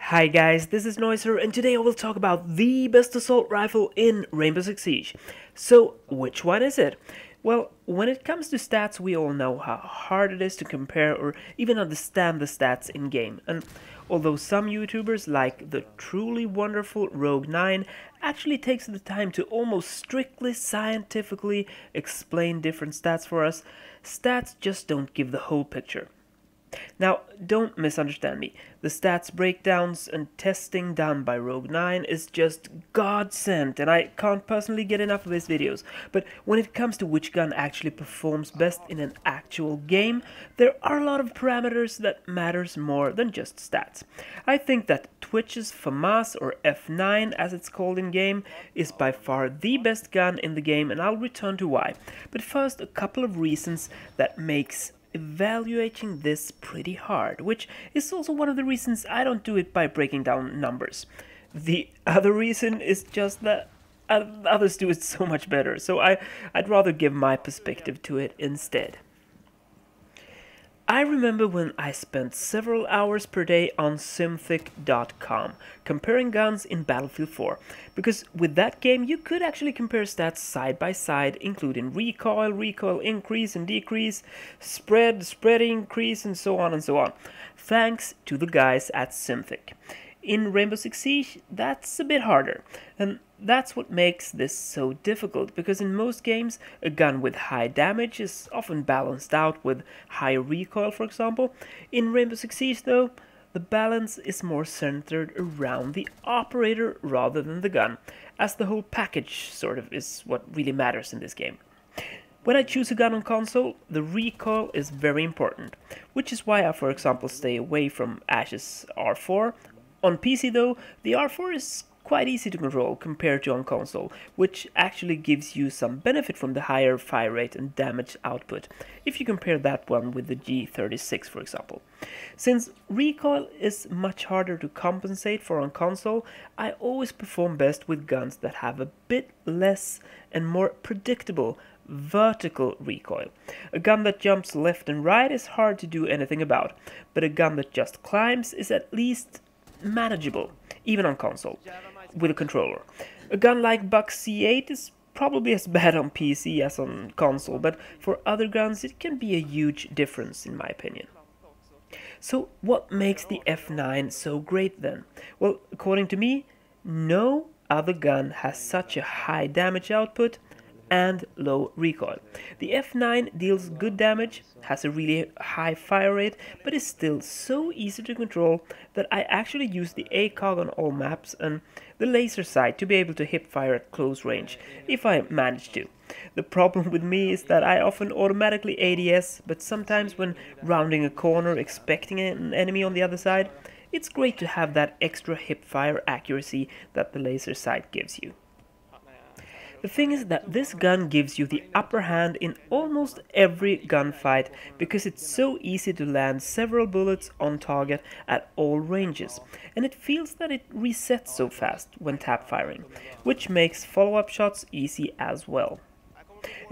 Hi guys, this is Noiser, and today I will talk about the best assault rifle in Rainbow Six Siege. So, which one is it? Well, when it comes to stats, we all know how hard it is to compare or even understand the stats in-game. And although some YouTubers, like the truly wonderful Rogue9, actually takes the time to almost strictly scientifically explain different stats for us, stats just don't give the whole picture. Now, don't misunderstand me. The stats breakdowns and testing done by Rogue9 is just godsend, and I can't personally get enough of his videos. But when it comes to which gun actually performs best in an actual game, there are a lot of parameters that matters more than just stats. I think that Twitch's FAMAS, or F9 as it's called in game, is by far the best gun in the game, and I'll return to why. But first, a couple of reasons that makes evaluating this pretty hard, which is also one of the reasons I don't do it by breaking down numbers. The other reason is just that others do it so much better, so I'd rather give my perspective to it instead. I remember when I spent several hours per day on Synthic.com comparing guns in Battlefield 4, because with that game you could actually compare stats side by side, including recoil, recoil increase and decrease, spread increase, and so on and so on, thanks to the guys at Synthic. In Rainbow Six Siege, that's a bit harder, and that's what makes this so difficult, because in most games, a gun with high damage is often balanced out with high recoil, for example. In Rainbow Six Siege, though, the balance is more centered around the operator rather than the gun, as the whole package sort of is what really matters in this game. When I choose a gun on console, the recoil is very important, which is why I, for example, stay away from Ash's R4. On PC though, the R4 is quite easy to control compared to on console, which actually gives you some benefit from the higher fire rate and damage output, if you compare that one with the G36 for example. Since recoil is much harder to compensate for on console, I always perform best with guns that have a bit less and more predictable vertical recoil. A gun that jumps left and right is hard to do anything about, but a gun that just climbs is at least manageable, even on console, with a controller. A gun like Buck C8 is probably as bad on PC as on console, but for other guns it can be a huge difference in my opinion. So what makes the F9 so great then? Well, according to me, no other gun has such a high damage output and low recoil. The F9 deals good damage, has a really high fire rate, but is still so easy to control that I actually use the ACOG on all maps and the laser sight to be able to hip fire at close range, if I manage to. The problem with me is that I often automatically ADS, but sometimes when rounding a corner expecting an enemy on the other side, it's great to have that extra hip fire accuracy that the laser sight gives you. The thing is that this gun gives you the upper hand in almost every gunfight because it's so easy to land several bullets on target at all ranges, and it feels that it resets so fast when tap firing, which makes follow-up shots easy as well.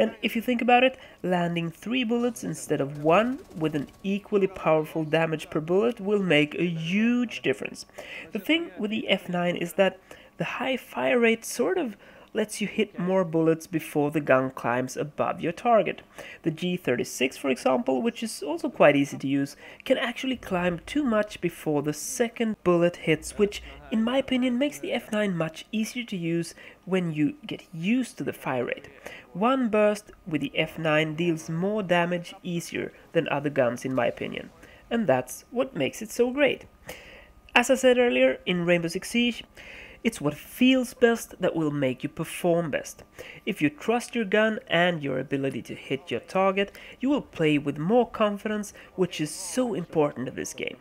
And if you think about it, landing 3 bullets instead of 1 with an equally powerful damage per bullet will make a huge difference. The thing with the F9 is that the high fire rate sort of lets you hit more bullets before the gun climbs above your target. The G36, for example, which is also quite easy to use, can actually climb too much before the second bullet hits, which in my opinion makes the F9 much easier to use when you get used to the fire rate. One burst with the F9 deals more damage easier than other guns in my opinion, and that's what makes it so great. As I said earlier, in Rainbow Six Siege, it's what feels best that will make you perform best. If you trust your gun and your ability to hit your target, you will play with more confidence, which is so important in this game.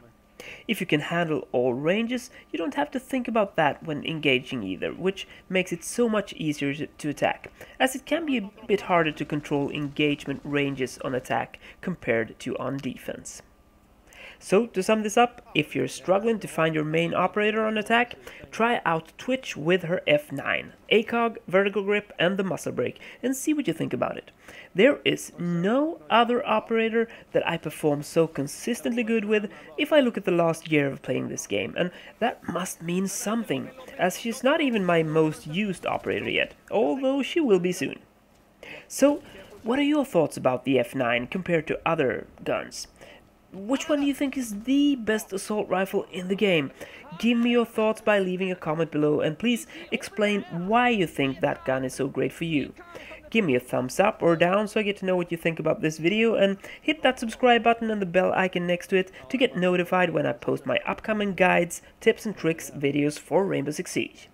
If you can handle all ranges, you don't have to think about that when engaging either, which makes it so much easier to attack, as it can be a bit harder to control engagement ranges on attack compared to on defense. So to sum this up, if you're struggling to find your main operator on attack, try out Twitch with her F9, ACOG, vertical grip and the muscle brake, and see what you think about it. There is no other operator that I perform so consistently good with if I look at the last year of playing this game, and that must mean something, as she's not even my most used operator yet, although she will be soon. So, what are your thoughts about the F9 compared to other guns? Which one do you think is the best assault rifle in the game? Give me your thoughts by leaving a comment below, and please explain why you think that gun is so great for you. Give me a thumbs up or down so I get to know what you think about this video, and hit that subscribe button and the bell icon next to it to get notified when I post my upcoming guides, tips and tricks videos for Rainbow Six Siege.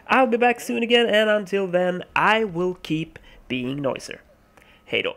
I'll be back soon again, and until then I will keep being Noiser. Hej då!